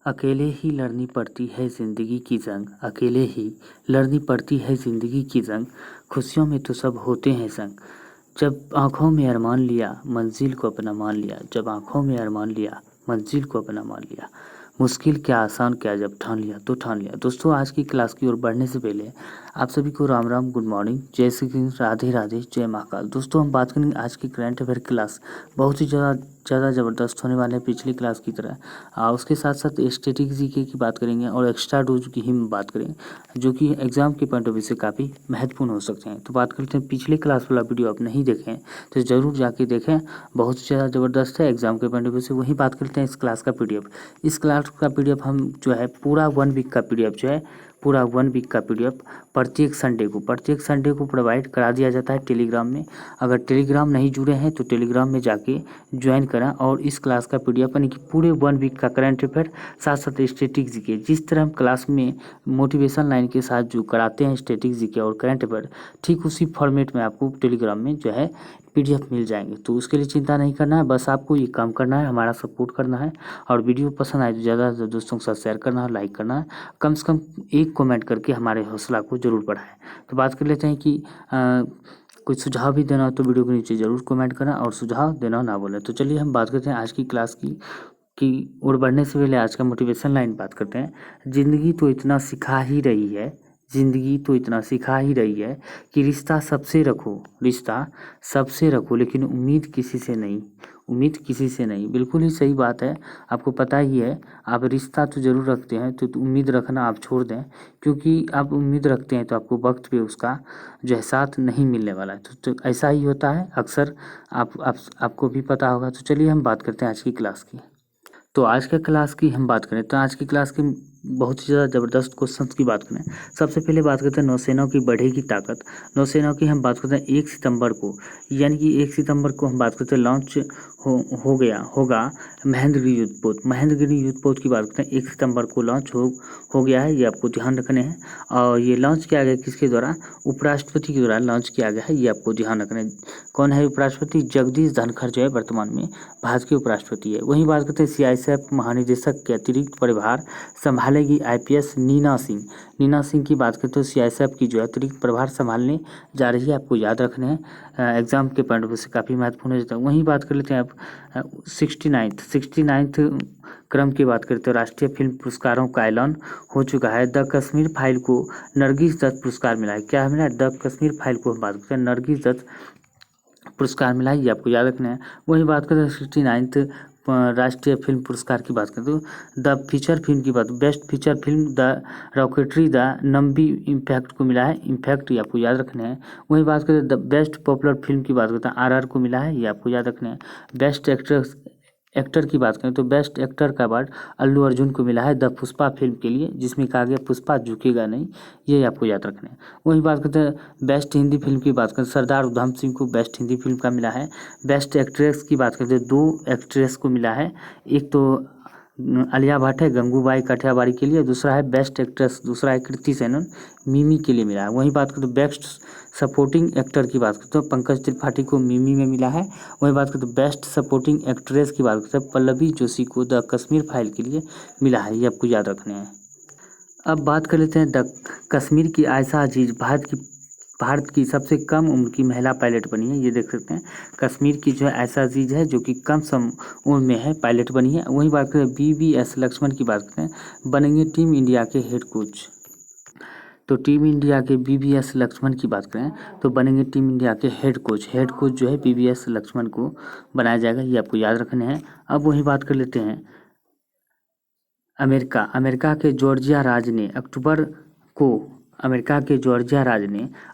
अकेले ही लड़नी पड़ती है ज़िंदगी की जंग, अकेले ही लड़नी पड़ती है ज़िंदगी की जंग। खुशियों में तो सब होते हैं संग। जब आँखों में अरमान लिया मंजिल को अपना मान लिया, जब आँखों में अरमान लिया मंजिल को अपना मान लिया। मुश्किल क्या आसान क्या जब ठान लिया तो ठान लिया। दोस्तों, आज की क्लास की ओर बढ़ने से पहले आप सभी को राम राम, गुड मॉर्निंग, जय श्री कृष्ण, राधे राधे, जय महाकाल। दोस्तों, हम बात करेंगे आज की करंट अफेयर क्लास बहुत ही ज़्यादा ज़बरदस्त होने वाले हैं पिछली क्लास की तरह। उसके साथ साथ स्टैटिक जीके की बात करेंगे और एक्स्ट्रा डोज की ही बात करेंगे, जो कि एग्ज़ाम के पॉइंट ऑफ व्यू से काफ़ी महत्वपूर्ण हो सकते हैं। तो बात करते हैं, पिछले क्लास वाला वीडियो आप नहीं देखें तो ज़रूर जाके देखें, बहुत ज़्यादा ज़बरदस्त है एग्ज़ाम के पॉइंट ऑफ व्यू से। वहीं बात करते हैं इस क्लास का पीडीएफ। इस क्लास का पीडीएफ हम जो है पूरा 1 वीक का पीडीएफ जो है, पूरा 1 वीक का पीडीएफ प्रत्येक संडे को प्रोवाइड करा दिया जाता है टेलीग्राम में। अगर टेलीग्राम नहीं जुड़े हैं तो टेलीग्राम में जाके ज्वाइन करें और इस क्लास का पीडीएफ यानी कि पूरे 1 वीक का करंट अफेयर साथ साथ स्टैटिक जीके, जिस तरह हम क्लास में मोटिवेशन लाइन के साथ जो कराते हैं स्टैटिक जीके और करंट अफेयर, ठीक उसी फॉर्मेट में आपको टेलीग्राम में जो है पीडीएफ मिल जाएंगे। तो उसके लिए चिंता नहीं करना है, बस आपको ये काम करना है, हमारा सपोर्ट करना है और वीडियो पसंद आए तो ज़्यादा से ज़्यादा दोस्तों के साथ शेयर करना है, लाइक करना है, कम से कम एक कमेंट करके हमारे हौसला को ज़रूर बढ़ाएं। तो बात कर लेते हैं कि कोई सुझाव भी देना हो तो वीडियो के नीचे ज़रूर कमेंट करना और सुझाव देना ना भूलें। तो चलिए हम बात करते हैं आज की क्लास की ओर बढ़ने से पहले आज का मोटिवेशन लाइन बात करते हैं। ज़िंदगी तो इतना सिखा ही रही है, ज़िंदगी तो इतना सिखा ही रही है कि रिश्ता सबसे रखो लेकिन उम्मीद किसी से नहीं, उम्मीद किसी से नहीं। बिल्कुल ही सही बात है, आपको पता ही है। आप रिश्ता तो ज़रूर रखते हैं तो उम्मीद रखना आप छोड़ दें, क्योंकि आप उम्मीद रखते हैं तो आपको वक्त पे उसका जो है साथ नहीं मिलने वाला है। तो ऐसा ही होता है अक्सर, आपको भी पता होगा। तो चलिए हम बात करते हैं आज की क्लास की। तो आज के क्लास की हम बात करें तो आज की क्लास की बहुत ही ज़्यादा ज़बरदस्त क्वेश्चन की बात करें। सबसे पहले बात करते हैं नौसेना की बढ़ेगी ताकत। नौसेना की हम बात करते हैं 1 सितंबर को, यानी कि 1 सितंबर को हम बात करते हैं लॉन्च होगा महेंद्रगिरी युद्धपोत। महेंद्रगिरी युद्धपोत की बात करते हैं 1 सितंबर को लॉन्च हो गया है, ये आपको ध्यान रखने हैं। और ये लॉन्च किया गया किसके द्वारा? उपराष्ट्रपति के द्वारा लॉन्च किया गया है, ये आपको ध्यान रखना है। कौन है उपराष्ट्रपति? जगदीश धनखड़ जो है वर्तमान में भारत के उपराष्ट्रपति है। वहीं बात करते हैं सीआईएसएफ महानिदेशक के अतिरिक्त प्रभार संभालेगी आईपीएस नीना सिंह। नीना सिंह की बात करें तो सीआईएसएफ की जो है अतिरिक्त प्रभार संभालने जा रही है, आपको याद रखने हैं, एग्जाम के पॉइंट ऑफ व्यू से काफ़ी महत्वपूर्ण हो जाता है। वहीं बात कर लेते हैं आप 69th क्रम की बात करते हैं। राष्ट्रीय फिल्म पुरस्कारों का ऐलान हो चुका है। द कश्मीर फाइल को नरगिस दत्त पुरस्कार मिला है। क्या मिला है? द कश्मीर फाइल को हम बात करते हैं नरगिस दत्त पुरस्कार मिला है, ये आपको याद रखना है। वहीं बात करें 69th राष्ट्रीय फिल्म पुरस्कार की बात करें तो द फीचर फिल्म की बात, best feature film the rocketry the Nambi impact को मिला है, इम्पैक्ट, ये आपको याद रखने हैं। वहीं बात करें द बेस्ट पॉपुलर फिल्म की बात करते हैं आरआर को मिला है, ये आपको याद रखने हैं। बेस्ट एक्टर की बात करें तो बेस्ट एक्टर का अवार्ड अल्लू अर्जुन को मिला है द पुष्पा फिल्म के लिए, जिसमें कहा गया पुष्पा झुकेगा नहीं, ये आपको याद रखना है। वहीं बात करते हैं बेस्ट हिंदी फिल्म की बात करें, सरदार उधम सिंह को बेस्ट हिंदी फिल्म का मिला है। बेस्ट एक्ट्रेस की बात करते हैं, 2 एक्ट्रेस को मिला है, एक तो आलिया भट्ट है गंगूबाई काठियावाड़ी के लिए, दूसरा है बेस्ट एक्ट्रेस, दूसरा है कृति सेनन मिमी के लिए मिला है। वहीं बात करें तो बेस्ट सपोर्टिंग एक्टर की बात करते हैं पंकज त्रिपाठी को मिमी में मिला है। वहीं बात करते हैं बेस्ट सपोर्टिंग एक्ट्रेस की बात करते हैं पल्लवी जोशी को द कश्मीर फाइल के लिए मिला है, ये आपको याद रखने हैं। अब बात कर लेते हैं द कश्मीर की आयशा अजीज भारत की सबसे कम उम्र की महिला पायलट बनी है, ये देख सकते हैं। कश्मीर की जो है आयशा अजीज है जो कि कम सम उम्र में है, पायलट बनी है। वहीं बात करें बीवीएस लक्ष्मण की बात करते हैं, बनेंगे टीम इंडिया के हेड कोच। तो टीम इंडिया के बीवीएस लक्ष्मण की बात करें तो बनेंगे टीम इंडिया के हेड कोच जो है बीवीएस लक्ष्मण को बनाया जाएगा, ये आपको याद रखने हैं। अब वही बात कर लेते हैं अमेरिका के जॉर्जिया राज्य ने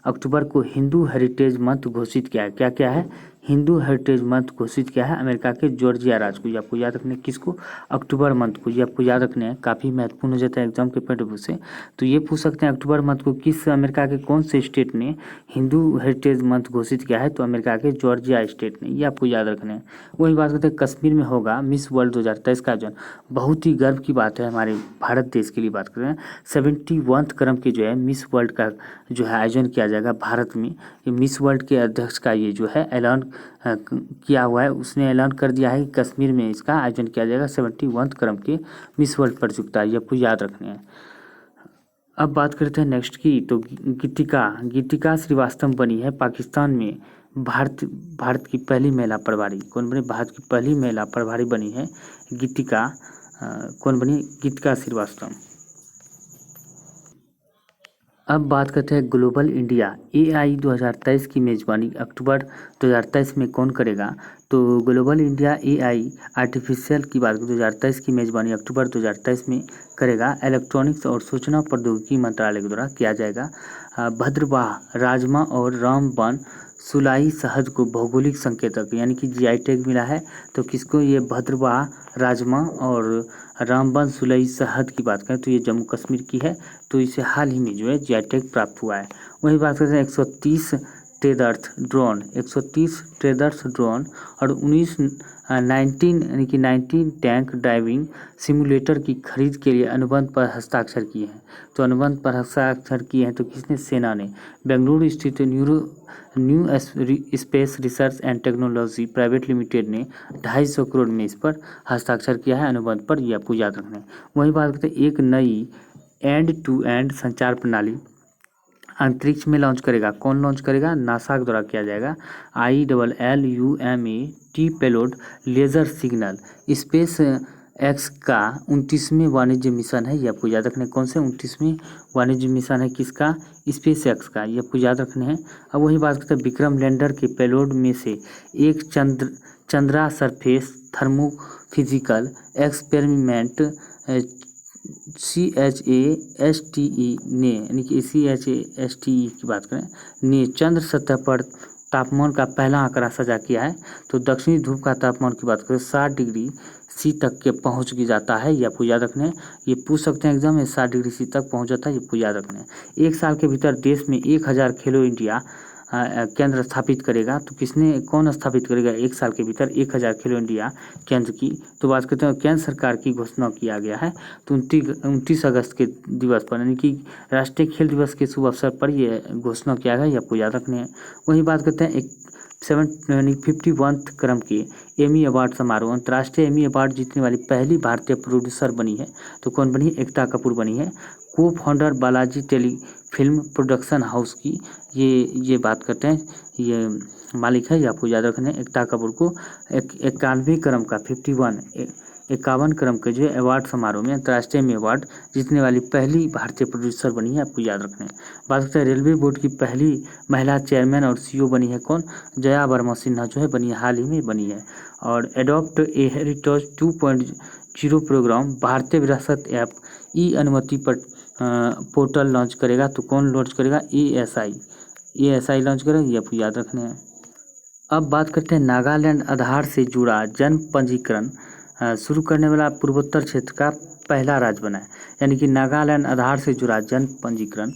अक्टूबर को हिंदू हेरिटेज मंथ घोषित किया है। क्या है? हिंदू हेरिटेज मंथ घोषित किया है अमेरिका के जॉर्जिया राज्य को, ये आपको याद रखने हैं। किसको? अक्टूबर मंथ को, ये आपको याद रखने हैं, काफ़ी महत्वपूर्ण हो जाता है एग्जाम के पॉइंट ऑफ व्यू से। तो ये पूछ सकते हैं अक्टूबर मंथ को किस अमेरिका के कौन से स्टेट ने हिंदू हेरिटेज मंथ घोषित किया है? तो अमेरिका के जॉर्जिया स्टेट ने, ये आपको याद रखने हैं। वही बात करते हैं कश्मीर में होगा मिस वर्ल्ड 2023 का आयोजन। बहुत ही गर्व की बात है हमारे भारत देश के लिए। बात करें 71 क्रम के जो है मिस वर्ल्ड का जो है आयोजन किया जाएगा भारत में। ये मिस वर्ल्ड के अध्यक्ष का ये जो है ऐलान किया हुआ है, उसने ऐलान कर दिया है कि कश्मीर में इसका आयोजन किया जाएगा 71 क्रम के मिस वर्ल्ड प्रतियोगिता, ये आपको याद रखने हैं। अब बात करते हैं नेक्स्ट की, तो गीतिका श्रीवास्तव बनी है पाकिस्तान में भारत की पहली महिला प्रभारी। कौन बनी? भारत की पहली महिला प्रभारी बनी है गीतिका। कौन बनी? गीतिका श्रीवास्तव। अब बात करते हैं ग्लोबल इंडिया AI 2023 की मेज़बानी अक्टूबर 2023 में कौन करेगा? तो ग्लोबल इंडिया AI आर्टिफिशियल की बात 2023 की मेज़बानी अक्टूबर 2023 में करेगा। इलेक्ट्रॉनिक्स और सूचना प्रौद्योगिकी मंत्रालय के द्वारा किया जाएगा। भद्रवाह राजमा और रामबन सुलाई शहद को भौगोलिक संकेतक यानी कि GI टैग मिला है। तो किसको? ये भद्रवाह राजमा और रामबन सुलाई शहद की बात करें तो ये जम्मू कश्मीर की है, तो इसे हाल ही में जो है GI टैग प्राप्त हुआ है। वही बात करते हैं 130 ट्रेडर्स ड्रोन और 19 यानी कि 19 टैंक ड्राइविंग सिमुलेटर की खरीद के लिए अनुबंध पर हस्ताक्षर किए हैं। तो अनुबंध पर हस्ताक्षर किए हैं तो किसने? सेना ने। बेंगलुरु स्थित new space research and technology private limited ने 250 करोड़ में इस पर हस्ताक्षर किया है अनुबंध पर, यह आपको याद रखना है। वही बात करते हैं एक नई एंड टू एंड संचार प्रणाली अंतरिक्ष में लॉन्च करेगा। कौन लॉन्च करेगा? नासा के द्वारा किया जाएगा। ILLUMAT payload laser signal SpaceX का 29वें वाणिज्य मिशन है, ये आपको याद रखने। कौन से 29वें वाणिज्य मिशन है? किसका? स्पेस एक्स का, ये आपको याद रखने हैं। अब वही बात करते हैं विक्रम लैंडर के पेलोड में से एक Chandra surface thermophysical experiment CHASTE ने यानी कि CHASTE की बात करें ने चंद्र सतह पर तापमान का पहला आंकड़ा साझा किया है। तो दक्षिणी ध्रुव का तापमान की बात करें 60 डिग्री C तक के पहुंच जाता है, ये आपको याद रखने हैं। ये पूछ सकते हैं एग्जाम में, 60 डिग्री C तक पहुंच जाता है, ये आपको याद रखने हैं। एक साल के भीतर देश में 1000 खेलो इंडिया केंद्र स्थापित करेगा। तो कौन स्थापित करेगा एक साल के भीतर 1000 खेलो इंडिया केंद्र की? तो बात करते हैं केंद्र सरकार की घोषणा किया गया है। तो 29 अगस्त के दिवस पर यानी कि राष्ट्रीय खेल दिवस के शुभ अवसर पर यह घोषणा किया गया, ये आपको याद रखने हैं। वही बात करते हैं 51 क्रम के एमी अवार्ड समारोह। अंतर्राष्ट्रीय एमी अवार्ड जीतने वाली पहली भारतीय प्रोड्यूसर बनी है। तो कौन बनी? एकता कपूर बनी है। को founder Balaji telefilm production house की ये बात करते हैं, ये मालिक है, ये आपको याद रखना है। एकता कपूर को 51 क्रम का 51 क्रम के जो अवार्ड समारोह में अंतर्राष्ट्रीय एमी अवार्ड जीतने वाली पहली भारतीय प्रोड्यूसर बनी है, आपको याद रखना है। बात करते हैं रेलवे बोर्ड की पहली महिला चेयरमैन और CEO बनी है। कौन? जया वर्मा सिन्हा जो है बनी है, हाल ही में बनी है। और एडॉप्ट ए हेरिटेज 2.0 प्रोग्राम भारतीय विरासत ऐप अनुमति पर पोर्टल लॉन्च करेगा। तो कौन लॉन्च करेगा? ASI लॉन्च करेगा, ये आपको याद रखने हैं। अब बात करते हैं नागालैंड आधार से जुड़ा जन्म पंजीकरण शुरू करने वाला पूर्वोत्तर क्षेत्र का पहला राज्य बना है। यानी कि नागालैंड आधार से जुड़ा जन्म पंजीकरण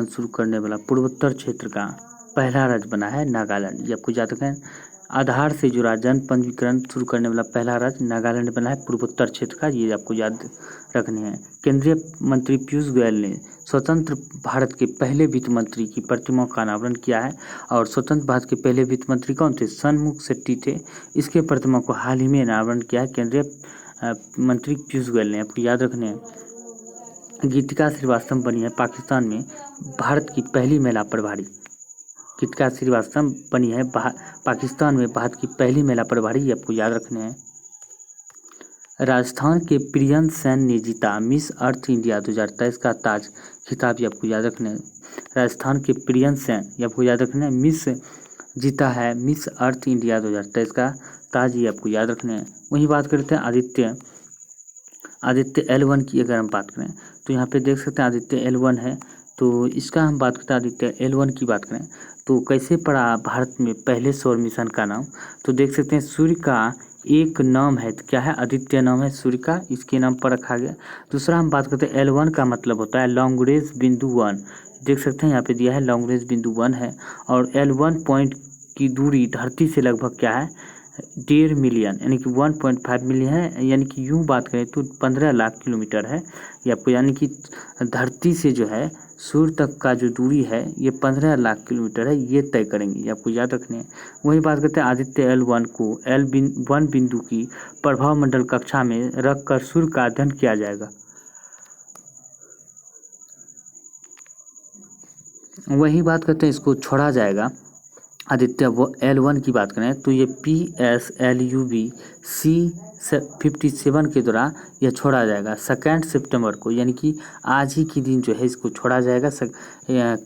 शुरू करने वाला पूर्वोत्तर क्षेत्र का पहला राज्य बना है नागालैंड, ये आपको याद रखना है। आधार से जुड़ा जन्म पंजीकरण शुरू करने वाला पहला राज्य नागालैंड बना है पूर्वोत्तर क्षेत्र का, ये आपको याद रखने हैं। केंद्रीय मंत्री पीयूष गोयल ने स्वतंत्र भारत के पहले वित्त मंत्री की प्रतिमा का अनावरण किया है। और स्वतंत्र भारत के पहले वित्त मंत्री कौन थे? सनमुख शेट्टी थे। इसके प्रतिमा को हाल ही में अनावरण किया है केंद्रीय मंत्री पीयूष गोयल ने, आपको याद रखने हैं। गीतिका श्रीवास्तव बनी है पाकिस्तान में भारत की पहली महिला प्रभारी। गीतिका श्रीवास्तव बनी है पाकिस्तान में भारत की पहली महिला प्रभारी, ये आपको याद रखने हैं। राजस्थान के प्रियन सेन ने जीता मिस अर्थ इंडिया 2023 का ताज खिताब, ये आपको याद रखना है। राजस्थान के प्रियन सेन, ये आपको याद रखना है, जीता है मिस अर्थ इंडिया 2023 का ताज, ये आपको याद रखना है। वही बात करते हैं आदित्य L1 की अगर हम बात करें तो यहाँ पे देख सकते हैं आदित्य L1 है। तो इसका हम बात करते हैं आदित्य L1 की बात करें तो कैसे पड़ा भारत में पहले सौर मिशन का नाम? तो देख सकते हैं सूर्य का एक नाम है, तो क्या है? आदित्य नाम है सूर्य का, इसके नाम पर रखा गया। दूसरा हम बात करते हैं L1 का मतलब होता है लॉन्ग रेंज बिंदु 1, देख सकते हैं यहाँ पे दिया है लॉन्ग रेंज बिंदु 1 है। और L1 पॉइंट की दूरी धरती से लगभग क्या है? 1.5 मिलियन यानी कि 1.5 मिलियन है, यानी कि यूँ बात करें तो 15 लाख किलोमीटर है ये आपको, यानी कि धरती से जो है सूर्य तक का जो दूरी है ये 15 लाख किलोमीटर है, ये तय करेंगे, ये आपको याद रखने हैं। वही बात करते हैं आदित्य L1 को L1 बिंदु की प्रभाव मंडल कक्षा में रखकर सूर्य का अध्ययन किया जाएगा। वही बात करते हैं इसको छोड़ा जाएगा। आदित्य वो L1 की बात करें तो ये PSLUV C57 के द्वारा यह छोड़ा जाएगा 2 सितंबर को, यानी कि आज ही के दिन जो है इसको छोड़ा जाएगा।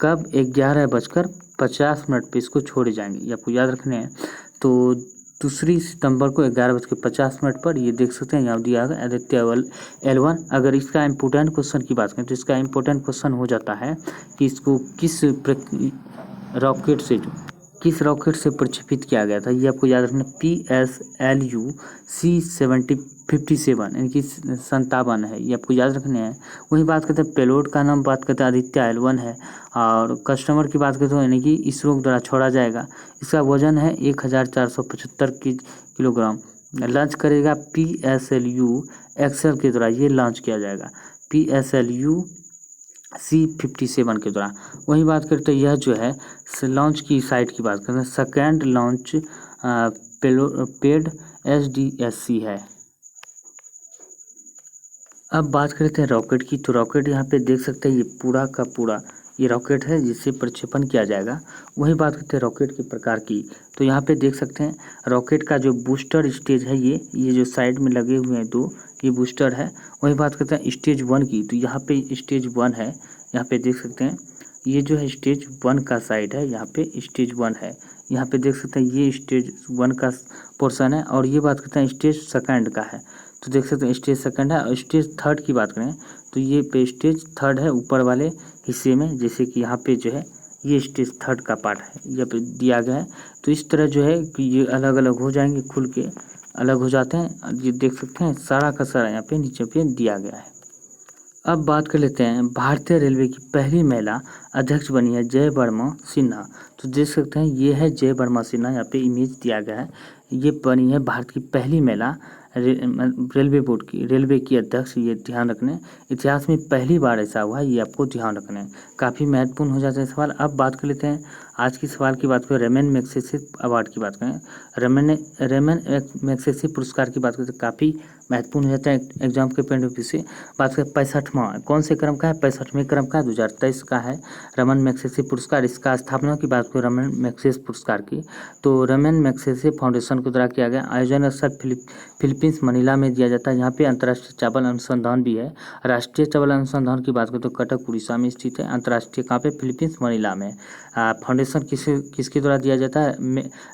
कब 11:50 पे इसको छोड़े जाएंगे, ये आपको याद रखने हैं। तो 2 सितंबर को 11:50 पर ये देख सकते हैं यहाँ दिया है आदित्य L1। अगर इसका इम्पोर्टेंट क्वेश्चन की बात करें तो इसका इम्पोर्टेंट क्वेश्चन हो जाता है कि इसको किस रॉकेट से प्रक्षेपित किया गया था, ये आपको याद रखना। PSLU C57 यानी कि 57 है, ये आपको याद रखने हैं। वही बात करते हैं पेलोड का नाम, बात करते हैं आदित्य L1 है। और कस्टमर की बात करते हैं यानी कि इसरो द्वारा छोड़ा जाएगा। इसका वजन है 1475 किलोग्राम। लॉन्च करेगा PSLU एक्सेल के द्वारा, ये लॉन्च किया जाएगा PSLU C57 के द्वारा। वही बात करते हैं यह जो है लॉन्च की साइट की बात करते हैं, सेकेंड लॉन्च पेड SDSC है। अब बात करते हैं रॉकेट की, तो रॉकेट यहाँ पे देख सकते हैं ये पूरा का पूरा ये रॉकेट है जिससे प्रक्षेपण किया जाएगा। वही बात करते हैं रॉकेट के प्रकार की, तो यहाँ पे देख सकते हैं रॉकेट का जो बूस्टर स्टेज है ये जो साइड में लगे हुए हैं 2 ये बूस्टर है। वही बात करते हैं स्टेज 1 की, तो यहाँ पे स्टेज 1 है, यहाँ पे देख सकते हैं ये जो है स्टेज 1 का साइड है, यहाँ पे स्टेज 1 है। यहाँ पे देख सकते हैं ये स्टेज 1 का पोर्शन है। और ये बात करते हैं स्टेज 2 का है, तो देख सकते हैं स्टेज 2 है। और स्टेज 3 की बात करें तो ये पे स्टेज 3 है ऊपर वाले हिस्से में, जैसे कि यहाँ पे जो है ये स्टेज 3 का पार्ट है, यहाँ पे दिया गया है। तो इस तरह जो है कि ये अलग अलग हो जाएंगे, खुल के अलग हो जाते हैं। ये देख सकते हैं सारा का सारा यहाँ पे नीचे पे दिया गया है। अब बात कर लेते हैं भारतीय रेलवे की पहली महिला अध्यक्ष बनी है जय वर्मा सिन्हा। तो देख सकते हैं ये है जय वर्मा सिन्हा, यहाँ पे इमेज दिया गया है। ये बनी है भारत की पहली महिला रेलवे की अध्यक्ष, ये ध्यान रखने। इतिहास में पहली बार ऐसा हुआ है, ये आपको ध्यान रखना है, काफ़ी महत्वपूर्ण हो जाता है सवाल। अब बात कर लेते हैं आज की सवाल की बात करें रेमन मैग्सेसे अवार्ड की बात करें, रेमन मैग्सेसे पुरस्कार की बात करें तो काफ़ी महत्वपूर्ण हो जाता है एग्जाम के पॉइंट ऑफ व्यू से। बात करें 65वां कौन से क्रम का है, 65वें क्रम का 2023 का है रमन मैग्सेसे पुरस्कार। इसका स्थापना की बात करें रमन मैग्सेसे पुरस्कार की, तो रमन मैग्सेसे फाउंडेशन के द्वारा किया गया। आयोजन स्थल फिलीपींस मनीला में दिया जाता है। यहाँ पे अंतर्राष्ट्रीय चावल अनुसंधान भी है। राष्ट्रीय चावल अनुसंधान की बात करें तो कटक उड़ीसा में स्थित है। अंतर्राष्ट्रीय कहाँ पे, फिलीपींस मनीला में। फाउंडेशन किसके द्वारा दिया जाता है,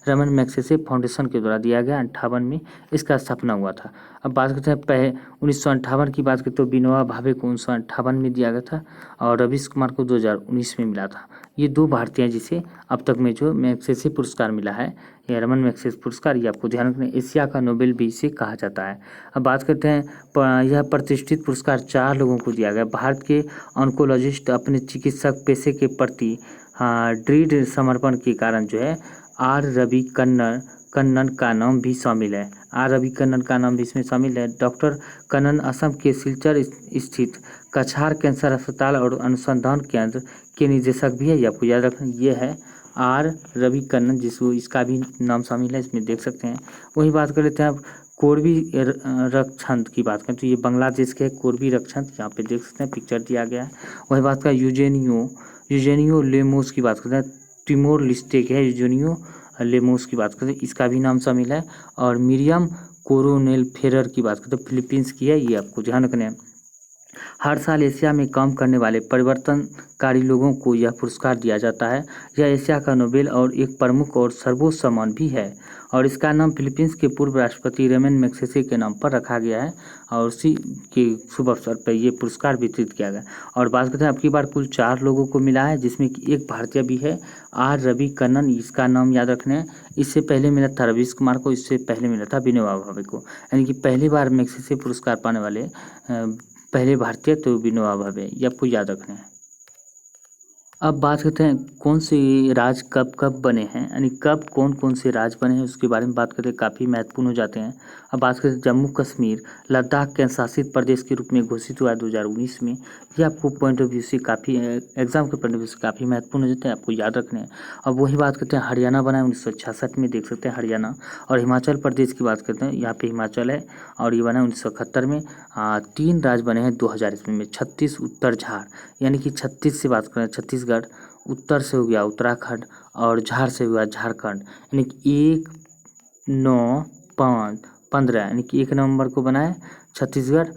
रमन मैग्सेसे फाउंडेशन के द्वारा दिया गया। 58 में इसका स्थापना हुआ था। अब बात करते हैं 1958 की बात करें तो विनोबा भावे को 1958 में दिया गया था और रवीश कुमार को 2019 में मिला था। ये 2 भारतीय हैं जिसे अब तक में जो मैग्सेसे पुरस्कार मिला है, ये रमन मैग्सेसे पुरस्कार, ये आपको ध्यान रखना। एशिया का नोबेल भी इसे कहा जाता है। अब बात करते हैं यह प्रतिष्ठित पुरस्कार 4 लोगों को दिया गया। भारत के ऑन्कोलॉजिस्ट अपने चिकित्सक पेशे के प्रति दृढ़ समर्पण के कारण जो है R रवि कन्नन का नाम भी शामिल है। R रवि कन्नन का नाम भी इसमें शामिल है। डॉक्टर कन्नन असम के सिलचर स्थित कछार कैंसर अस्पताल और अनुसंधान केंद्र के निदेशक भी है, ये आपको याद रखना। ये है R रवि कन्नन, जिसको इसका भी नाम शामिल है, इसमें देख सकते हैं। वही बात कर लेते हैं अब कोरबी रक्षांत की बात करें तो ये बांग्लादेश के कोरबी रक्षांत, यहाँ पे देख सकते हैं पिक्चर दिया गया है। वही बात का यूजेनियो लेमोस की बात करते हैं, टिमोर लिस्टे के है यूजेनियो लेमोस की बात करते हैं, इसका भी नाम शामिल है। और मिरियम कोरोनेल फेरर की बात करते हैं, फिलीपींस की है, ये आपको ध्यान रखना है। हर साल एशिया में काम करने वाले परिवर्तनकारी लोगों को यह पुरस्कार दिया जाता है। यह एशिया का नोबेल और एक प्रमुख और सर्वोच्च सम्मान भी है और इसका नाम फिलीपींस के पूर्व राष्ट्रपति रमन मैग्सेसे के नाम पर रखा गया है और उसी के शुभ अवसर पर यह पुरस्कार वितरित किया गया। और बात करते हैं अब की बार कुल 4 लोगों को मिला है, जिसमें कि एक भारतीय भी है R रवि कन्नन, इसका नाम याद रखना है। इससे पहले मिला था रवीश कुमार को, इससे पहले मिला था विनोबा भावे को, यानी कि पहली बार मैग्सेसे पुरस्कार पाने वाले पहले भारतीय तो विनोबा भावे, ये आपको याद रखना है। अब बात करते हैं कौन से राज कब कब बने हैं, यानी कब कौन कौन से राज बने हैं उसके बारे में बात करते हैं, काफ़ी महत्वपूर्ण हो जाते हैं। अब बात करते हैं जम्मू कश्मीर लद्दाख केंद्र शासित प्रदेश के रूप में घोषित हुआ 2019 में। ये आपको पॉइंट ऑफ व्यू से काफ़ी एग्जाम के पॉइंट ऑफ व्यू से काफ़ी महत्वपूर्ण हो जाते हैं, आपको याद रखने हैं। अब वही बात करते हैं हरियाणा बना है 1966 में, देख सकते हैं हरियाणा। और हिमाचल प्रदेश की बात करते हैं, यहाँ पे हिमाचल है और ये बना है 1971 में। 3 राज्य बने हैं 2000 ईस्वी में, छत्तीस उत्तर झार, यानी कि छत्तीस से बात करें छत्तीसगढ़, उत्तर से हो गया उत्तराखंड और झार से हुआ झारखंड, यानी कि 1, 9, 5, 15, यानी कि 1 नवंबर को बना है छत्तीसगढ़,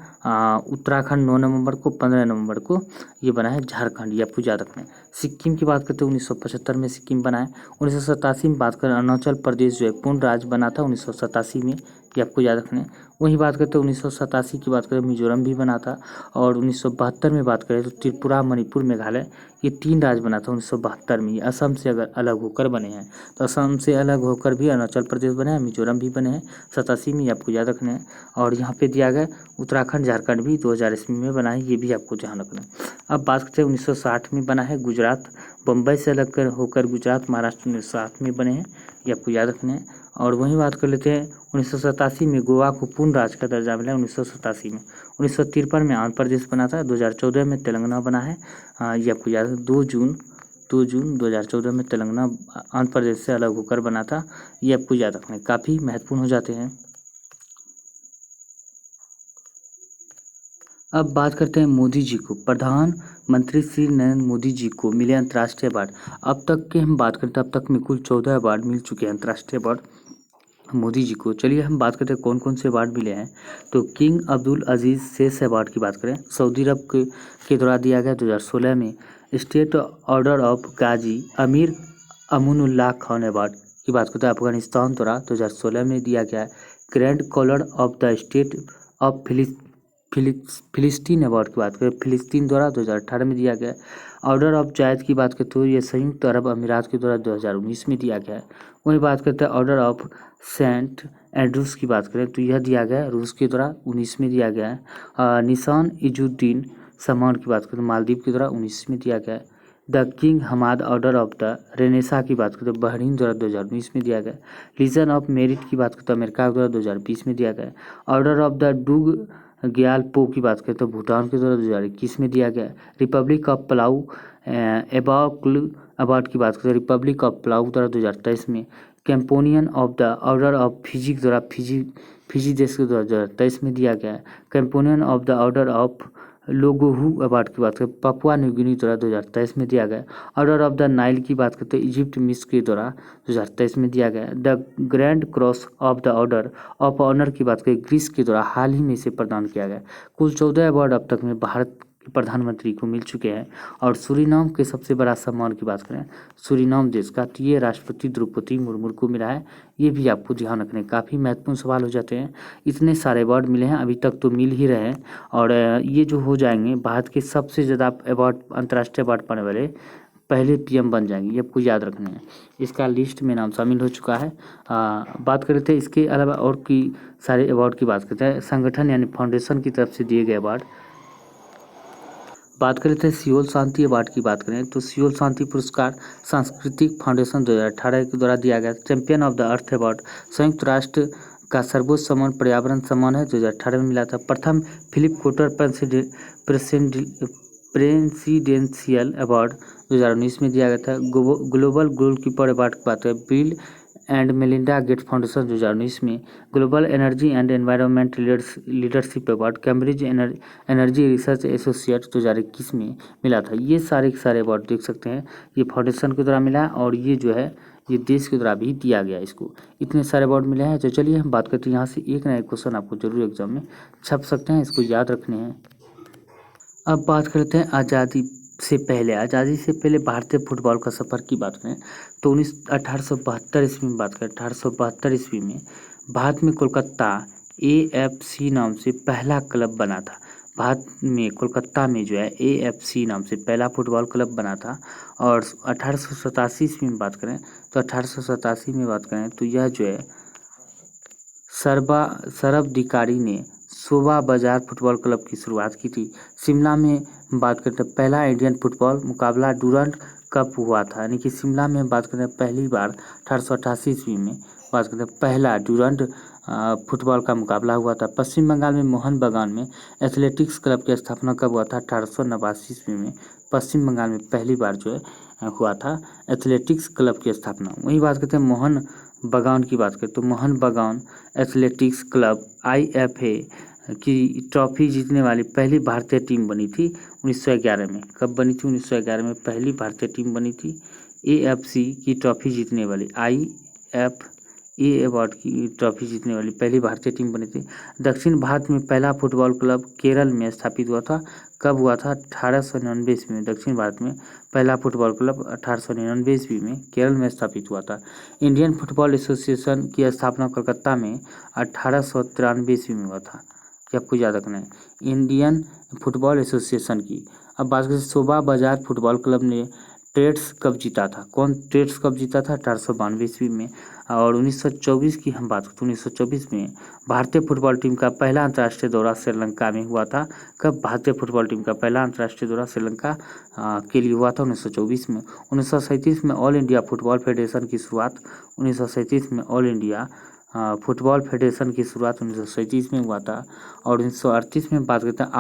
उत्तराखंड 9 नवंबर को, 15 नवंबर को ये बना है झारखंड, ये आपको याद रखना है। सिक्किम की बात करते हैं 1975 में सिक्किम बना है। 1987 में बात करें अरुणाचल प्रदेश जो है पूर्ण राज्य बना था 1987 में, ये आपको याद रखना है। वही बात करते हैं 1987 की बात करें मिजोरम भी बना था। और 1972 में बात करें तो त्रिपुरा, मणिपुर, मेघालय, ये 3 राज्य बना था 1972 में। ये असम से अगर अलग होकर बने हैं, तो असम से अलग होकर भी अरुणाचल प्रदेश बने हैं, मिजोरम भी बने हैं 87 में, ये आपको याद रखना है। और यहाँ पे दिया गया उत्तराखंड झारखंड भी 2000 ईस्वी में बना है, ये भी आपको ध्यान रखना है। अब बात करते हैं 1960 में बना है गुजरात, बम्बई से अलग कर होकर गुजरात महाराष्ट्र 1960 में बने हैं, ये आपको याद रखना है। और वहीं बात कर लेते हैं 1987 में गोवा को पूर्ण राज्य का दर्जा मिला 1987 में। 1953 में आंध्र प्रदेश बना था, 2014 में तेलंगाना बना है, ये आपको याद है। 2 जून 2014 में तेलंगाना आंध्र प्रदेश से अलग होकर बना था, ये आपको याद रखना है, काफ़ी महत्वपूर्ण हो जाते हैं। अब बात करते हैं मोदी जी को, प्रधानमंत्री श्री नरेंद्र मोदी जी को मिले अंतर्राष्ट्रीय अवार्ड। अब तक के हम बात करते हैं, अब तक में कुल 14 अवार्ड मिल चुके हैं अंतर्राष्ट्रीय अवार्ड मोदी जी को। चलिए हम बात करते हैं कौन कौन से अवार्ड मिले हैं। तो किंग अब्दुल अजीज़ शेष अवार्ड की बात करें, सऊदी अरब के द्वारा दिया गया 2016 में। स्टेट ऑर्डर ऑफ गाजी अमीर अमनुल्लाह खान अवार्ड की बात करते हैं, अफगानिस्तान द्वारा 2016 में दिया गया है। Grand Collar of the State of फिलिस्तीन अवार्ड की बात करें, फिलिस्तीन द्वारा 2018 में दिया गया है। ऑर्डर ऑफ जायद की बात करते हुए ये संयुक्त अरब अमीरात के द्वारा 2019 में दिया गया है। वही बात करते हैं ऑर्डर ऑफ सेंट एंड्रूस की बात करें तो यह दिया गया है रूस के द्वारा 19 में दिया गया है। निशान इजुद्दीन सम्मान की बात करें तो मालदीव के द्वारा 19 में दिया गया है। The King Hamad Order of the Renaissance की बात करें तो बहरीन द्वारा 2019 में दिया गया। लीजन ऑफ मेरिट की बात करें तो अमेरिका द्वारा 2020 में दिया गया। Order of the drug Gyalpo की बात करें तो भूटान के द्वारा 2021 में दिया गया। Republic of Palau Ebakul award की बात करें रिपब्लिक ऑफ पलाऊ द्वारा 2023 में। Companion of the Order of Fiji द्वारा फिजी देश के द्वारा 2023 में दिया गया है। Companion of the Order of Logohu award की बात करें पपुआ न्यू गिनी द्वारा 2023 में दिया गया। ऑर्डर ऑफ द नाइल की बात करते हैं इजिप्ट मिस्र के द्वारा 2023 में दिया गया। The Grand Cross of the Order of Honour की बात करें ग्रीस के द्वारा हाल ही में इसे प्रदान किया गया। कुल 14 अवार्ड अब तक में भारत के प्रधानमंत्री को मिल चुके हैं। और सूरीनाम के सबसे बड़ा सम्मान की बात करें सूरीनाम देश का तो ये राष्ट्रपति द्रौपदी मुर्मू को मिला है, ये भी आपको ध्यान रखने काफ़ी महत्वपूर्ण सवाल हो जाते हैं। इतने सारे अवार्ड मिले हैं, अभी तक तो मिल ही रहे हैं और ये जो हो जाएंगे भारत के सबसे ज़्यादा अवार्ड अंतर्राष्ट्रीय अवार्ड पाने वाले पहले पीएम बन जाएंगे, ये आपको याद रखना है। इसका लिस्ट में नाम शामिल हो चुका है। बात कर रहे थे इसके अलावा और की सारे अवार्ड की बात करते हैं संगठन यानी फाउंडेशन की तरफ से दिए गए अवार्ड। बात करें थे सियोल शांति अवार्ड की बात करें तो सियोल शांति पुरस्कार सांस्कृतिक फाउंडेशन 2018 के द्वारा दिया गया। Champion of the earth award संयुक्त राष्ट्र का सर्वोच्च सम्मान पर्यावरण सम्मान है, 2018 में मिला था। प्रथम फिलिप कोटर प्रेसिडेंशियल अवार्ड 2019 में दिया गया था। ग्लोबल गोलकीपर अवार्ड की बात करें bill and Melinda Gates foundation 2019 में। Global energy and environment leadership award Cambridge energy research associate 2021 में मिला था। ये सारे के सारे अवार्ड देख सकते हैं, ये फाउंडेशन के द्वारा मिला है और ये जो है ये देश के द्वारा भी दिया गया इसको। इतने सारे अवार्ड मिले हैं। तो चलिए हम बात करते हैं यहाँ से एक ना एक क्वेश्चन आपको जरूर एग्जाम में छप सकते हैं, इसको याद रखने हैं। अब बात करते हैं आज़ादी से पहले भारतीय फुटबॉल का सफ़र की बात करें तो 1872 ईस्वी में बात करें 1872 ईस्वी में भारत में कोलकाता AFC नाम से पहला क्लब बना था। भारत में कोलकाता में जो है AFC नाम से पहला फुटबॉल क्लब बना था। और 1887 ईस्वी में बात करें तो 1887 में बात करें तो यह जो है सर्वाधिकारी ने शोभा बाजार फुटबॉल क्लब की शुरुआत की थी। शिमला में बात करते हैं पहला इंडियन फुटबॉल मुकाबला डूरंड कप हुआ था, यानी कि शिमला में बात करते हैं पहली बार 1888 ईस्वी में बात करते हैं पहला डूरंड फुटबॉल का मुकाबला हुआ था। पश्चिम बंगाल में मोहन बागान में एथलेटिक्स क्लब की स्थापना कब हुआ था? 1889 ईस्वी में पश्चिम बंगाल में पहली बार जो है हुआ था एथलेटिक्स क्लब की स्थापना। वही बात करते हैं मोहन बागान की बात करें तो मोहन बागान एथलेटिक्स क्लब IFA की ट्रॉफी जीतने वाली पहली भारतीय टीम बनी थी 1911 में। कब बनी थी? 1911 में पहली भारतीय टीम बनी थी। AFC की ट्रॉफी जीतने वाली IFA अवार्ड की ट्रॉफी जीतने वाली पहली भारतीय टीम बनी थी। दक्षिण भारत में पहला फुटबॉल क्लब केरल में स्थापित हुआ था। कब हुआ था? 1899 ईस्वी में। दक्षिण भारत में पहला फुटबॉल क्लब 1899 ईस्वी में केरल में स्थापित हुआ था। इंडियन फुटबॉल एसोसिएशन की स्थापना कलकत्ता में 1893 ईस्वी में हुआ था। ये आपको याद रखना है, इंडियन फुटबॉल एसोसिएशन की। अब बात करें शोभा बाजार फुटबॉल क्लब ने टेट्स कब जीता था? कौन टेट्स कब जीता था? 1892 ईस्वी में। और 1924 की हम बात करते हैं 1924 में भारतीय फुटबॉल टीम का पहला अंतर्राष्ट्रीय दौरा श्रीलंका में हुआ था। कब भारतीय फुटबॉल टीम का पहला अंतर्राष्ट्रीय दौरा श्रीलंका के लिए हुआ था? 1924 में। 1937 में ऑल इंडिया फुटबॉल फेडरेशन की शुरुआत 1937 में ऑल इंडिया फुटबॉल फेडरेशन की शुरुआत 1937 में हुआ था। और 1938 में बात करते हैं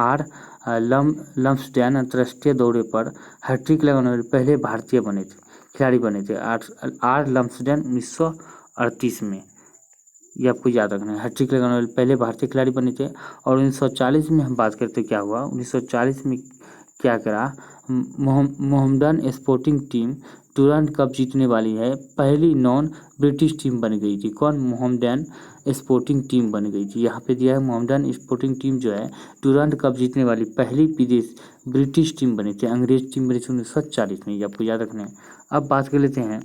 लम्सडेन अंतर्राष्ट्रीय दौरे पर हैट्रिक लगाने वाले पहले भारतीय खिलाड़ी बने थे लम्सडेन 1938 में। ये आपको याद रखना है, हैट्रिक लगाने वाले पहले भारतीय खिलाड़ी बने थे। और 1940 में हम बात करते क्या हुआ? 1940 में क्या करा? Mohammedan sporting team Durand cup जीतने वाली है पहली नॉन ब्रिटिश टीम बन गई थी। कौन? मोहम्मडन स्पोर्टिंग टीम बन गई थी। यहाँ पे दिया है मोहम्मडन स्पोर्टिंग टीम जो है डूरंड कप जीतने वाली पहली ब्रिटिश टीम बनी थी। अंग्रेज टीम बनी थी 1940 में। ये आपको याद रखना है। अब बात कर लेते हैं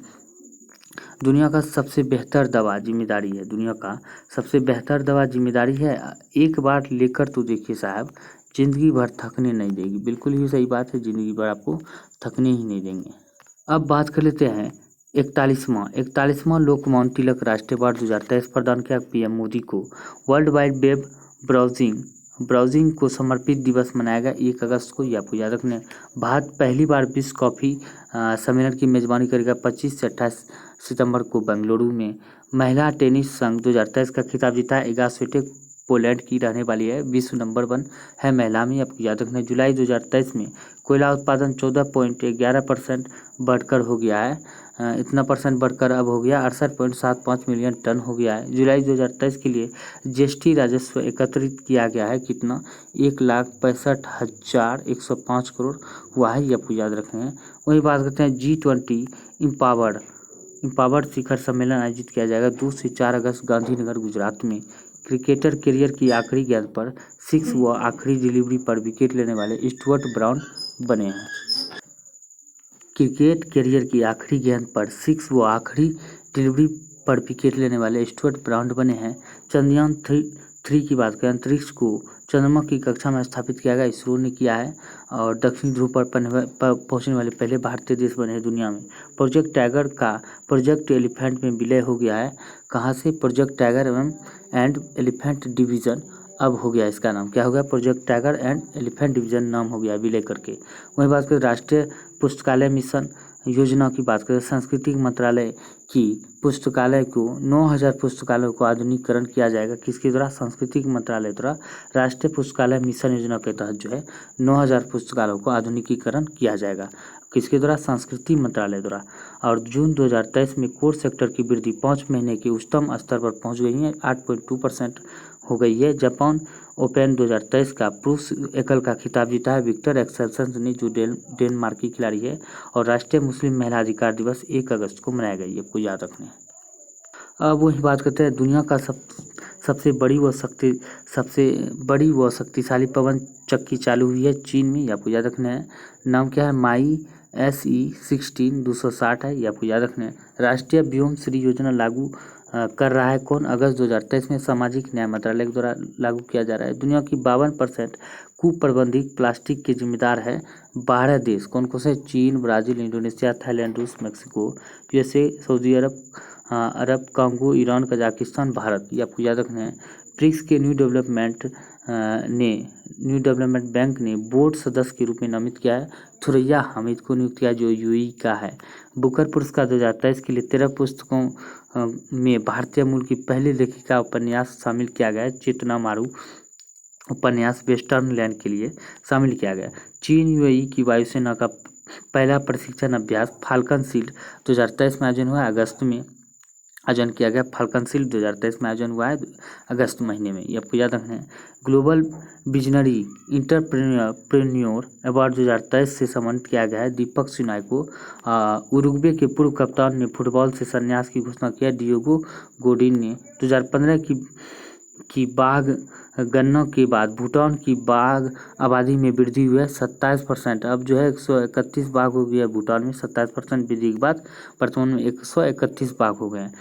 दुनिया का सबसे बेहतर दवा जिम्मेदारी है। दुनिया का सबसे बेहतर दवा जिम्मेदारी है। एक बार लेकर तो देखिए साहब, जिंदगी भर थकने नहीं देगी। बिल्कुल ही सही बात है, जिंदगी भर आपको थकने ही नहीं देंगे। अब बात कर लेते हैं 41वां लोकमान्य तिलक राष्ट्रीय अवार्ड 2023 प्रदान किया PM मोदी को। वर्ल्ड वाइड वेब ब्राउजिंग को समर्पित दिवस मनाया गया 1 अगस्त को। ये आपको याद रखना है। भारत पहली बार विश्व कॉफ़ी सम्मेलन की मेजबानी करेगा 25 से 28 सितंबर को बेंगलुरु में। महिला टेनिस संघ 2023 का खिताब जीता है इगा स्विटेक पोलैंड की रहने वाली है, विश्व नंबर 1 है महिला में। आपको याद रखना है। जुलाई 2023 में कोयला उत्पादन 14.11% बढ़कर हो गया है। इतना परसेंट बढ़कर अब हो गया 68.75 मिलियन टन हो गया है। जुलाई 2023 के लिए GST राजस्व एकत्रित किया गया है कितना? 1,65,105 करोड़ हुआ है। ये आपको याद रखना है। वही बात करते हैं G20 इम्पावर्ड शिखर सम्मेलन आयोजित किया जाएगा 2 से 4 अगस्त गांधीनगर गुजरात में। क्रिकेटर करियर की आखिरी गेंद पर 6 व आखिरी डिलीवरी पर विकेट लेने वाले स्टुअर्ट ब्राउन बने हैं। क्रिकेट करियर की आखिरी गेंद पर 6 व आखिरी डिलीवरी पर विकेट लेने वाले स्टुअर्ट ब्राउन बने हैं। चंद्रयान 3 की बात करें, अंतरिक्ष को चंद्रमा की कक्षा में स्थापित किया गया, इसरो ने किया है। और दक्षिण ध्रुव पर पहुंचने वाले पहले भारतीय देश बने हैं दुनिया में। प्रोजेक्ट टाइगर का प्रोजेक्ट एलिफेंट में विलय हो गया है। कहाँ से? Project tiger and elephant division अब हो गया, इसका नाम क्या हो गया? Project tiger and elephant division नाम हो गया विलय करके। वही बात करें राष्ट्रीय पुस्तकालय मिशन योजना की बात करें, सांस्कृतिक मंत्रालय की पुस्तकालय को 9000 पुस्तकालयों को आधुनिकीकरण किया जाएगा। किसके द्वारा? सांस्कृतिक मंत्रालय द्वारा राष्ट्रीय पुस्तकालय मिशन योजना के तहत जो है 9000 पुस्तकालयों को आधुनिकीकरण किया जाएगा। किसके द्वारा? सांस्कृतिक मंत्रालय द्वारा। और जून 2023 में कोर सेक्टर की वृद्धि 5 महीने के उच्चतम स्तर पर पहुंच गई है, 8.2% हो गई है। जापान ओपन 2023 का पुरुष एकल का खिताब जीता है विक्टर एक्सेल्सन ने, जो डेनमार्क की खिलाड़ी है। और राष्ट्रीय मुस्लिम महिला अधिकार दिवस 1 अगस्त को मनाया गया, ये आपको याद रखना है। अब वही बात करते हैं दुनिया का सबसे बड़ी व शक्तिशाली पवन चक्की चालू हुई है चीन में, ये आपको याद रखना है। नाम क्या है? माई SE16 260 है, ये आपको याद रखना है। राष्ट्रीय व्योम श्री योजना लागू कर रहा है कौन? अगस्त 2023 में सामाजिक न्याय मंत्रालय के द्वारा लागू किया जा रहा है। दुनिया की 52% कुप्रबंधित प्लास्टिक के जिम्मेदार है 12 देश। कौन कौन से? चीन, ब्राज़ील, इंडोनेशिया, थाईलैंड, रूस, मेक्सिको, USA, सऊदी अरब, अरब, कांगो, ईरान, कजाकिस्तान, भारत, ये आपको याद रखना है। ब्रिक्स के न्यू डेवलपमेंट बैंक ने बोर्ड सदस्य के रूप में नामित किया है थुरैया हामिद को नियुक्त किया, जो यूएई का है। बुकर पुरस्कार 2023 के लिए 13 पुस्तकों में भारतीय मूल की पहली लेखिका उपन्यास शामिल किया गया है। चेतना मारू उपन्यास वेस्टर्न लैंड के लिए शामिल किया गया। चीन यूएई की वायुसेना का पहला प्रशिक्षण अभ्यास फाल्कन शील्ड 2023 में आयोजन हुआ, अगस्त में आयोजन किया गया। फाल्कन शील्ड 2023 में आयोजन हुआ है अगस्त महीने में, ये आपको याद रखना है। ग्लोबल विजनरी इंटरप्रेन्योर अवार्ड 2023 से सम्मानित किया गया है दीपक सिन्हा को। उरुग्वे के पूर्व कप्तान ने फुटबॉल से संन्यास की घोषणा किया। डियोगो गोडिन ने 2015 की बाघ गणना के बाद भूटान की बाघ आबादी में वृद्धि हुई है 27%। अब जो है 131 बाघ हो गया भूटान में। 27% वृद्धि के बाद वर्तमान में 131 बाघ हो गए हैं।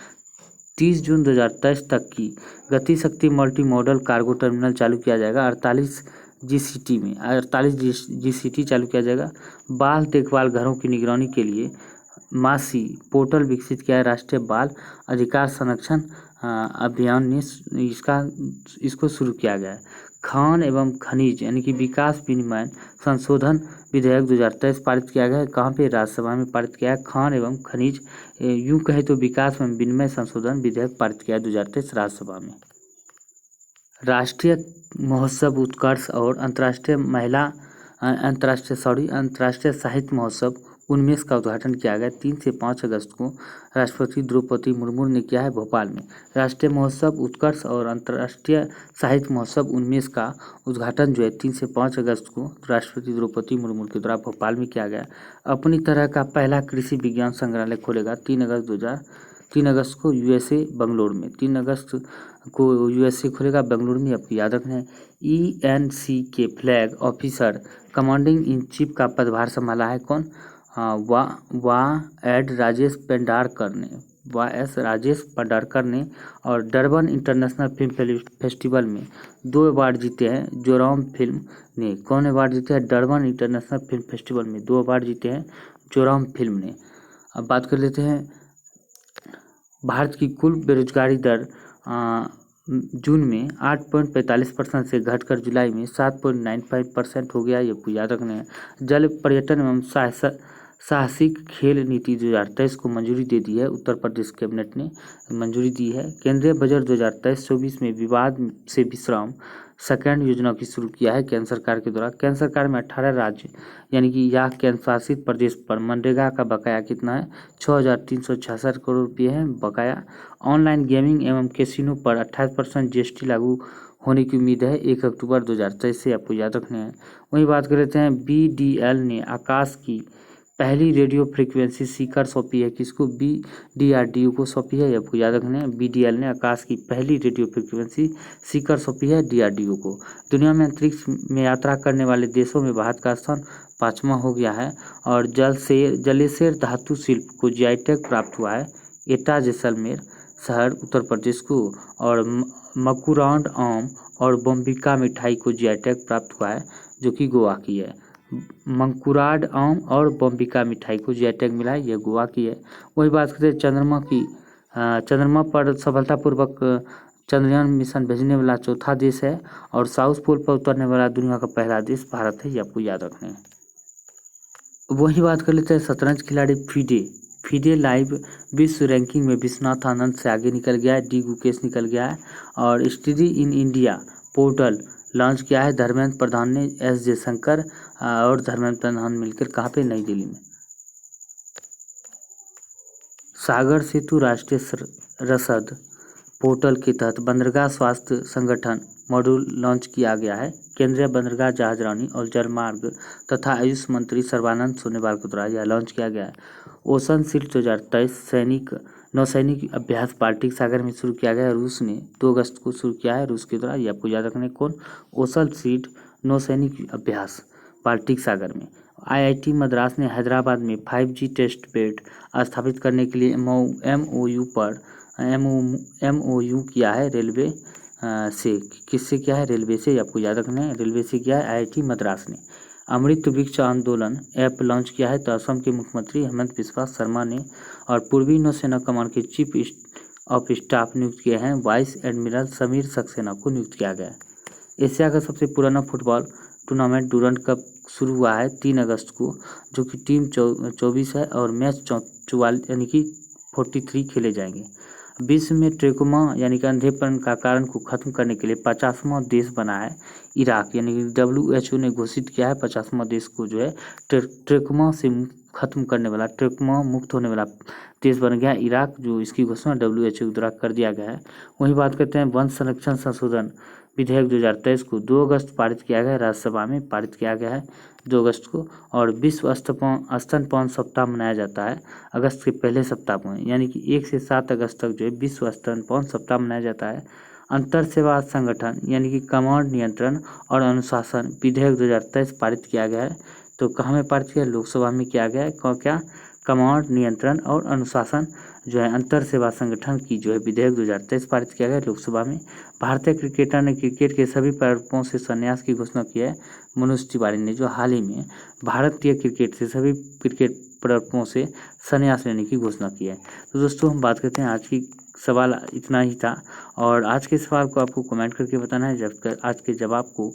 30 जून 2023 तक की गति शक्ति मल्टी मॉडल कार्गो टर्मिनल चालू किया जाएगा। 48 जीसीटी चालू किया जाएगा। बाल देखभाल घरों की निगरानी के लिए मासी पोर्टल विकसित किया है। राष्ट्रीय बाल अधिकार संरक्षण अभियान ने इसको शुरू किया गया है। खान एवं खनिज यानी कि विकास विनिमय संशोधन विधेयक 2023 पारित किया गया है। कहाँ पे? राज्यसभा में पारित किया है। खान एवं खनिज यूं कहे तो विकास एवं विनिमय संशोधन विधेयक पारित किया है 2023 राज्यसभा में। राष्ट्रीय महोत्सव उत्कर्ष और अंतर्राष्ट्रीय साहित्य महोत्सव उन्मेष का उद्घाटन किया गया 3 से 5 अगस्त को राष्ट्रपति द्रौपदी मुर्मू ने किया है भोपाल में। राष्ट्रीय महोत्सव उत्कर्ष और अंतर्राष्ट्रीय साहित्य महोत्सव उन्मेष का उद्घाटन जो है 3 से 5 अगस्त को राष्ट्रपति द्रौपदी मुर्मू के द्वारा भोपाल में किया गया। अपनी तरह का पहला कृषि विज्ञान संग्रहालय खोलेगा 3 अगस्त को यूएसए बंगलोर में। 3 अगस्त को यूएसए खोलेगा बंगलुरु में, आपको याद रखना है। ईएनसी के flag officer commanding in chief का पदभार संभाला है कौन? राजेश पंडारकर ने और डरबन इंटरनेशनल फिल्म फेस्टिवल में 2 अवार्ड जीते हैं जोराम फिल्म ने। कौन अवार्ड जीते हैं? डरबन इंटरनेशनल फिल्म फेस्टिवल में 2 अवार्ड जीते हैं जोराम फिल्म ने। अब बात कर लेते हैं भारत की कुल बेरोजगारी दर जून में 8.45% से घटकर जुलाई में 7.95% हो गया, ये आपको याद रखना है। जल पर्यटन एवं साहसिक खेल नीति 2023 को मंजूरी दे दी है। उत्तर प्रदेश कैबिनेट ने मंजूरी दी है। केंद्रीय बजट 2023-24 में विवाद से विश्राम सेकंड योजना की शुरू किया है केंद्र सरकार के द्वारा। केंद्र सरकार में 18 राज्य यानी कि यह केंद्र शासित प्रदेश पर मनरेगा का बकाया कितना है? 6,366 करोड़ रुपये है बकाया। ऑनलाइन गेमिंग एवं कैसीनो पर 28% जीएसटी लागू होने की उम्मीद है 1 अक्टूबर 2023 से, आपको याद रखना है। वहीं बात कर लेते हैं बीडीएल ने आकाश की पहली रेडियो फ्रीक्वेंसी सीकर सौंपी है किसको? डीआरडीओ को सौंपी है, आपको याद रखना है। बीडीएल ने आकाश की पहली रेडियो फ्रीक्वेंसी सीकर सौंपी है डीआरडीओ को। दुनिया में अंतरिक्ष में यात्रा करने वाले देशों में भारत का स्थान 5वां हो गया है। और जलेश्वर धातु शिल्प को जीआई टैग प्राप्त हुआ है एटा जैसलमेर शहर उत्तर प्रदेश को। और मकुरांड आम और बम्बिका मिठाई को जीआई टैग प्राप्त हुआ है जो कि गोवा की है। मंकुराड आम और बम्बिका मिठाई को जीआई टैग मिला है, यह गोवा की है। वही बात करते हैं चंद्रमा पर सफलतापूर्वक चंद्रयान मिशन भेजने वाला चौथा देश है। और साउथ पोल पर उतरने वाला दुनिया का पहला देश भारत है, ये आपको याद रखना है। वही बात कर लेते हैं शतरंज खिलाड़ी फीडे लाइव विश्व रैंकिंग में विश्वनाथ आनंद से आगे निकल गया है, डी गुकेश निकल गया है। और study in India portal launch किया है धर्मेंद्र प्रधान ने। एस जयशंकर और धर्मेंद्र प्रधान मिलकर कहाँ पे? नई दिल्ली में। सागर सेतु राष्ट्रीय रसद पोर्टल के तहत बंदरगाह स्वास्थ्य संगठन मॉड्यूल लॉन्च किया गया है। केंद्रीय बंदरगाह जहाजरानी और जलमार्ग तथा आयुष मंत्री सर्बानंद सोनोवाल के द्वारा यह लॉन्च किया गया है। ओशन शील्ड 2023 नौसैनिक अभ्यास बाल्टिक सागर में शुरू किया गया है। रूस ने 2 अगस्त को शुरू किया है रूस के द्वारा, ये आपको याद रखना है। कौन? ओशन शील्ड नौसैनिक अभ्यास बाल्टिक सागर में। आईआईटी मद्रास ने हैदराबाद में 5G टेस्ट बेड स्थापित करने के लिए एमओयू किया है रेलवे से। किससे किया है? रेलवे से, आपको याद रखना है। रेलवे से किया है आईआईटी मद्रास ने। अमृत वृक्ष आंदोलन ऐप लॉन्च किया है। तो असम के मुख्यमंत्री हेमंत बिस्वा शर्मा ने और पूर्वी नौसेना कमान के चीफ ऑफ स्टाफ नियुक्त किए हैं। वाइस एडमिरल समीर सक्सेना को नियुक्त किया गया है। एशिया का सबसे पुराना फुटबॉल टूर्नामेंट डूरंड कप शुरू हुआ है 3 अगस्त को, जो कि टीम 24 है और मैच 44 यानी कि 43 खेले जाएंगे। विश्व में ट्रेकोमा यानी कि अंधेपन का कारण को खत्म करने के लिए 50वां देश बना है इराक, यानी कि WHO ने घोषित किया है 50वां देश को जो है ट्रेकोमा से खत्म करने वाला, ट्रेकोमा मुक्त होने वाला देश बन गया इराक, जो इसकी घोषणा WHO द्वारा कर दिया गया है। वहीं बात करते हैं वन संरक्षण संशोधन विधेयक 2023 को 2 अगस्त पारित किया गया है, राज्यसभा में पारित किया गया है 2 अगस्त को। और विश्व स्तनपान सप्ताह मनाया जाता है अगस्त के पहले सप्ताह में, यानी कि 1 से 7 अगस्त तक जो है विश्व स्तनपान सप्ताह मनाया जाता है। अंतर सेवा संगठन यानी कि कमांड नियंत्रण और अनुशासन विधेयक 2023 पारित किया गया है। तो कहाँ में पारित किया? लोकसभा में किया गया है। क्या? कमांड नियंत्रण और अनुशासन जो है अंतर सेवा संगठन की जो है विधेयक 2023 पारित किया गया है लोकसभा में। भारतीय क्रिकेटर ने क्रिकेट के सभी प्रारूपों से संन्यास की घोषणा की है। मनोज तिवारी ने जो हाल ही में भारतीय क्रिकेट से सभी क्रिकेट प्रारूपों से संन्यास लेने की घोषणा की है। तो दोस्तों हम बात करते हैं आज की सवाल इतना ही था, और आज के सवाल को आपको कमेंट करके बताना है, जब आज के जवाब को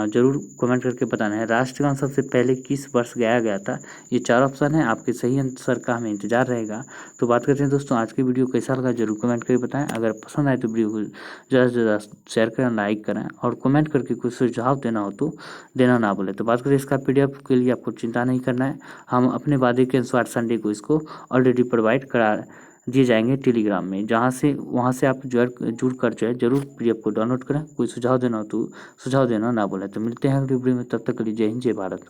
जरूर कमेंट करके बताना है। राष्ट्रगान सबसे पहले किस वर्ष गाया गया था? ये 4 ऑप्शन है, आपके सही आंसर का हमें इंतजार रहेगा। तो बात करते हैं दोस्तों आज की वीडियो कैसा लगा जरूर कमेंट करके बताएं। अगर पसंद आए तो वीडियो को ज़्यादा से ज़्यादा शेयर करें, लाइक करें और कमेंट करके कुछ सुझाव देना हो तो देना ना भूलें। तो बात करें इसका PDF के लिए आपको चिंता नहीं करना है, हम अपने वादे के अनुसार संडे को इसको ऑलरेडी प्रोवाइड करा दिए जाएंगे टेलीग्राम में, वहाँ से आप जुड़ कर जो है जरूर PDF को डाउनलोड करें। कोई सुझाव देना हो तो सुझाव देना ना भूलें। तो मिलते हैं अगली वीडियो में, तब तक के लिए जय हिंद जय भारत।